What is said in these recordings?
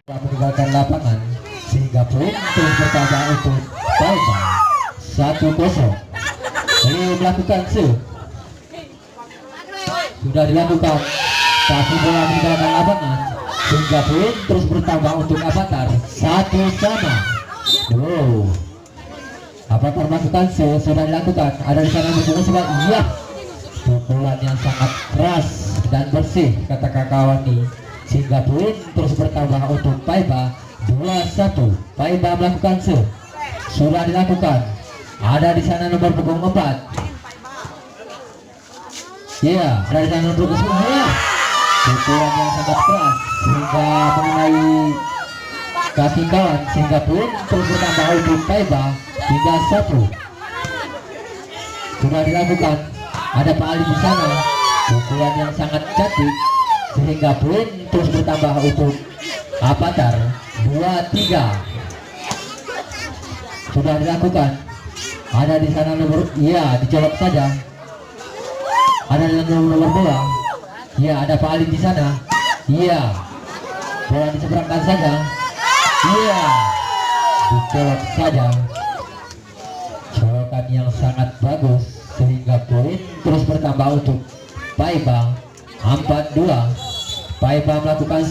meninggalkan lapangan sehingga poin terus bertambah untuk Taiba 1-0. Beliau melakukan sudah dilakukan, tapi bola meninggalkan lapangan sehingga poin terus bertambah untuk Avatar 1-1. Avatar melakukan sudah dilakukan, ada di sana berpukul sebelah. Iya, pukulan yang sangat keras dan bersih kata Kakawani sehingga poin terus bertambah untuk Taiba 2-1. Taiba melakukan sudah dilakukan, ada di sana nomor punggung 4. Iya, ada di sana nomor punggung 9. Pukulan yang sangat keras sehingga mengenai kaki kawan sehingga poin terus bertambah untuk Taiba 3-1. Sudah dilakukan, ada Pak Ali di sana, pukulan yang sangat cantik sehingga poin terus bertambah untuk Avatar 2-3. Sudah dilakukan, ada di sana nomor, iya dicolok saja, ada di nomor 2. Iya, ada Pak Ali di sana. Iya, bola diseberangkan saja. Iya, dicolok saja. Colokan yang sangat bagus sehingga poin terus bertambah untuk Taiba 4-2. Taiba melakukan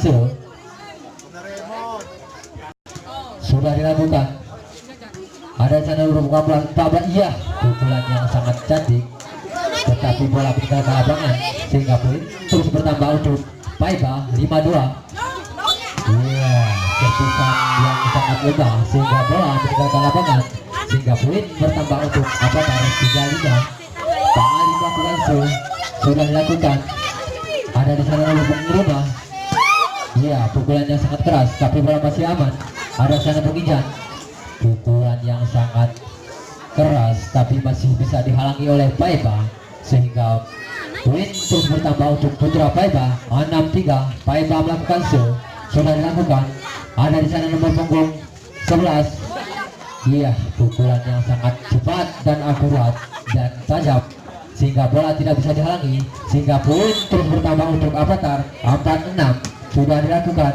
sudah dilakukan, ada di sana merupakan Taiba. Iya, pukulan yang sangat cantik tetapi bola meninggalkan lapangan sehingga poin terus bertambah untuk Taiba 5-2. Iya, serpisan yang sangat lebar sehingga bola meninggalkan lapangan sehingga poin bertambah untuk Avatar 3-5. Pak Ali melakukan sudah dilakukan, ada di sana lubang rumah. Iya, pukulan yang sangat keras tapi bola masih aman, ada di sana penginjak, pukulan yang sangat keras tapi masih bisa dihalangi oleh Taiba sehingga poin terus bertambah untuk putra Taiba 6-3. Taiba melakukan sudah dilakukan, ada di sana nomor punggung 11. Iya, pukulan yang sangat cepat dan akurat dan tajam sehingga bola tidak bisa dihalangi sehingga poin terus bertambah untuk Avatar 4-6. Sudah dilakukan,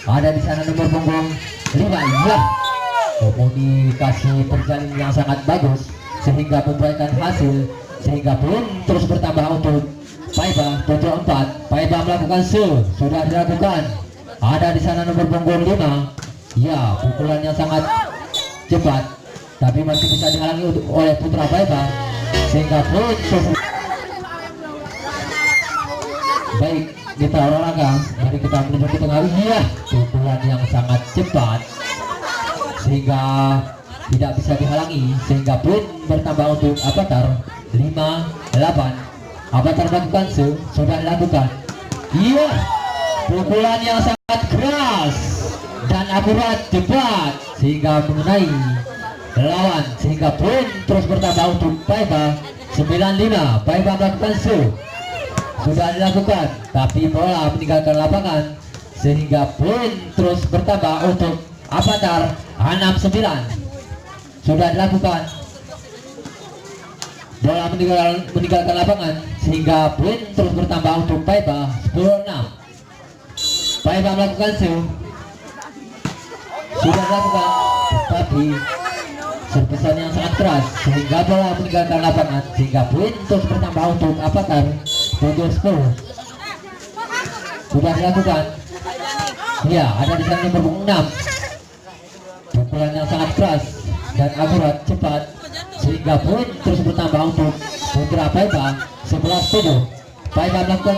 ada di sana nomor punggung 5. Iya, komunikasi terjalin yang sangat bagus sehingga memberikan hasil sehingga poin terus bertambah untuk Taiba 7-4. Taiba melakukan sudah dilakukan, ada di sana nomor punggung 5. Ya, pukulan yang sangat cepat tapi masih bisa dihalangi oleh putra Taiba sehingga poin baik. Kita olahraga, mari kita menuju ke tengah. Iya, pukulan yang sangat cepat sehingga tidak bisa dihalangi sehingga poin bertambah untuk Avatar 5-8. Avatar melakukan sudah dilakukan. Iya, pukulan yang sangat keras dan akurat cepat sehingga mengenai lawan sehingga poin terus bertambah untuk Taiba 9-5. Taiba melakukan sudah dilakukan tapi bola meninggalkan lapangan sehingga poin terus bertambah untuk Avatar 6-9. Sudah dilakukan, bola meninggalkan lapangan sehingga poin terus bertambah untuk Taiba 10-6. Taiba melakukan sudah dilakukan tetapi serpisan yang sangat keras sehingga bola meninggalkan lapangan sehingga poin terus bertambah untuk Avatar 7-10. Sudah dilakukan. Ya, ada di sana nomor 6. Pukulan yang sangat keras dan akurat cepat sehingga poin terus bertambah untuk putra Taiba 11-7. Taiba melakukan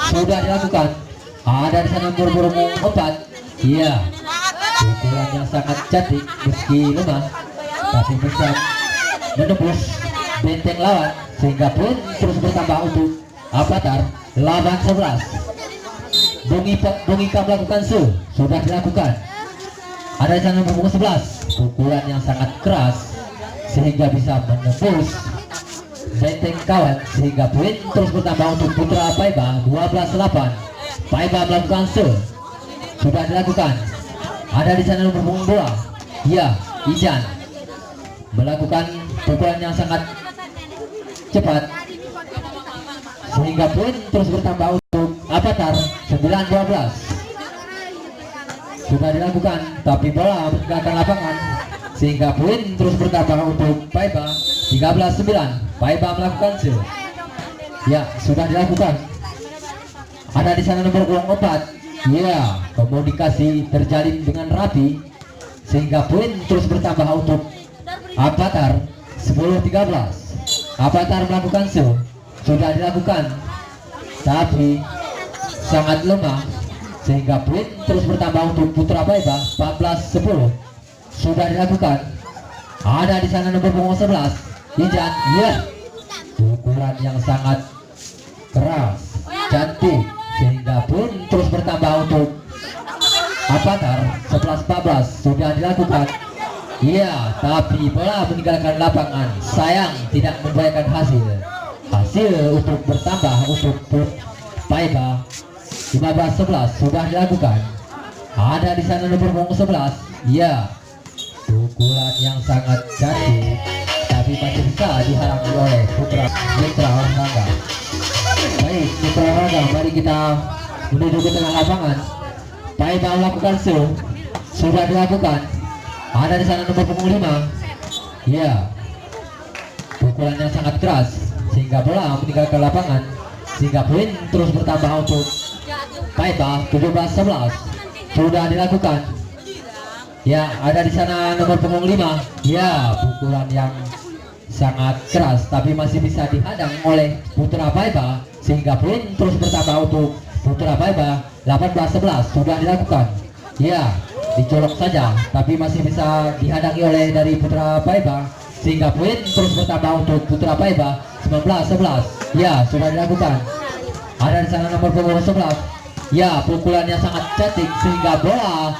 sudah dilakukan, ada di sana nomor punggung 4. Iya, pukulan yang sangat cantik meski lemah tapi bisa menembus benteng lawan sehingga poin terus bertambah untuk Avatar 8-11. Bungika melakukan sudah dilakukan, ada di sana nomor 11. Pukulan yang sangat keras sehingga bisa menembus benteng kawan sehingga poin terus bertambah untuk putra Taiba 12-8. Taiba melakukan sudah dilakukan, ada di sana nomor punggung 2. Ya, Ijan melakukan pukulan yang sangat cepat sehingga poin terus bertambah untuk Avatar 9-12. sudah dilakukan, tapi bola meninggalkan lapangan sehingga poin terus bertambah untuk Paiba. 13-9. Paiba melakukan serve. Ya, sudah dilakukan. Ada di sana nomor 4. Ya, komunikasi terjalin dengan rapi sehingga poin terus bertambah untuk Avatar. 10-13. Avatar melakukan serve. Sudah dilakukan, tapi sangat lemah sehingga poin terus bertambah untuk Putra Paiba. 14-10. Sudah dilakukan. Ada di sana nomor 11. Ijan. Ya, pukulan yang sangat keras, cantik sehingga poin terus bertambah untuk Avatar. 11-14. Sudah dilakukan. Iya, tapi bola meninggalkan lapangan. Sayang, tidak membuahkan hasil. Hasil untuk bertambah untuk Paiba. 15-11. Sudah dilakukan. Ada di sana nomor 11. Iya, pukulan yang sangat cantik, tapi masih bisa dihalangi oleh Putra Olahraga. Baik, Putra Olahraga, mari kita menuju ke tengah lapangan. Paiba melakukan serve. Sudah dilakukan. Ada di sana nomor 5. Ya, pukulan yang sangat keras sehingga bola meninggalkan lapangan sehingga poin terus bertambah untuk Paiba. 17-11. Sudah dilakukan. Ya, ada di sana nomor 5. Ya, pukulan yang sangat keras tapi masih bisa dihadang oleh Putra Paiba sehingga poin terus bertambah untuk Putra Paiba. 18-11. Sudah dilakukan. Ya, dicolok saja tapi masih bisa dihadangi oleh dari Putra Paiba sehingga poin terus bertambah untuk Putra Paiba. 19-11. Ya, sudah dilakukan. Ada di sana nomor 11. Ya, pukulan yang sangat cantik sehingga bola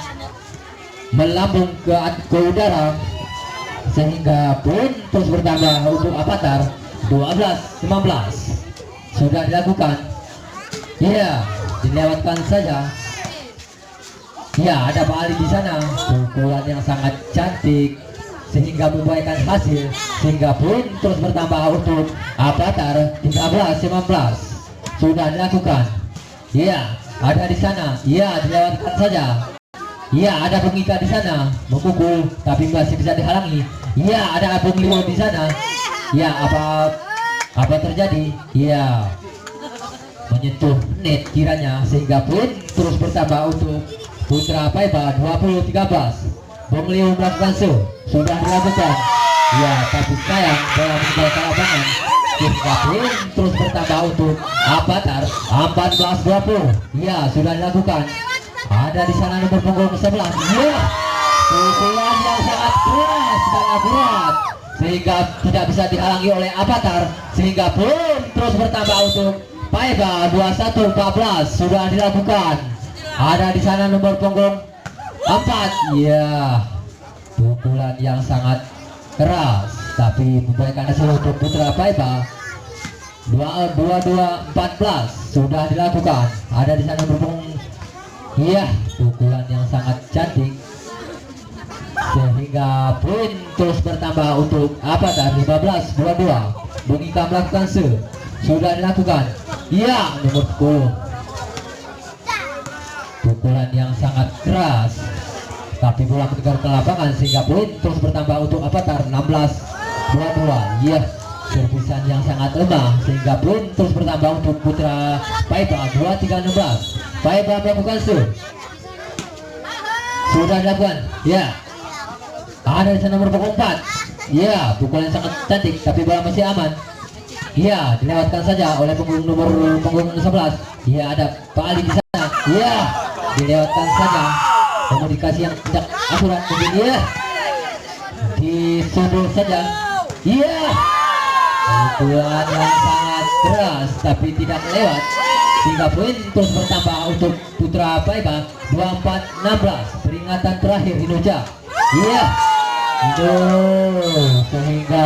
melambung ke udara sehingga poin terus bertambah untuk Avatar. 12-15. Sudah dilakukan. Ya, dilewatkan saja. Ya, ada Pak Ali di sana. Pukulan yang sangat cantik sehingga membuahkan hasil sehingga poin terus bertambah untuk Avatar. 13-15. Sudah dilakukan. Ya, ada di sana. Ya, dilewatkan saja. Ya, ada Bungika di sana memukul tapi masih bisa dihalangi. Ya, ada Bung Leo di sana. Ya, apa terjadi? Ya, menyentuh net kiranya sehingga poin terus bertambah untuk Putra Paiba. 20-13. Bung Leo melakukan serve. Sudah dilakukan. Ya, tapi sayang bola meninggalkan lapangan sehingga poin terus bertambah untuk Avatar. 14-20. Ya, sudah dilakukan. Ada di sana nomor punggung 11. Ya, pukulan yang sangat keras dan akurat sehingga tidak bisa dihalangi oleh Avatar sehingga poin terus bertambah untuk Paiba. 21-14. Sudah dilakukan. Ada di sana nomor punggung 4. Ya, pukulan yang sangat keras tapi membuahkan hasil untuk Putra Paiba. 22-14. Sudah dilakukan. Ada di sana nomor punggung. Iya, pukulan yang sangat cantik sehingga poin terus bertambah untuk Avatar. 15-22. Bungika melakukan serve. Sudah dilakukan. Iya, nomor 10. Pukulan yang sangat keras tapi bola meninggalkan lapangan sehingga poin terus bertambah untuk Avatar. 16-22. Iya, servisan yang sangat lemah sehingga poin terus bertambah untuk Putra Paiba. 23-16. Paiba melakukan serve. Sudah dilakukan. Ya, ada di sana nomor 4. Ya, pukulan sangat cantik tapi bola masih aman. Ya, dilewatkan saja oleh punggung 11. Ya, ada Pak Ali di sana. Ya, dilewatkan saja. Komunikasi yang tidak akurat mungkin. Ya, disundul saja. Ya, pukulan yang sangat keras tapi tidak lewat sehingga poin terus bertambah untuk Putra Paiba. 24-16. Peringatan terakhir Inoja. Iya, itu sehingga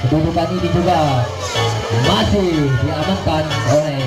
kedudukan ini juga masih diamankan oleh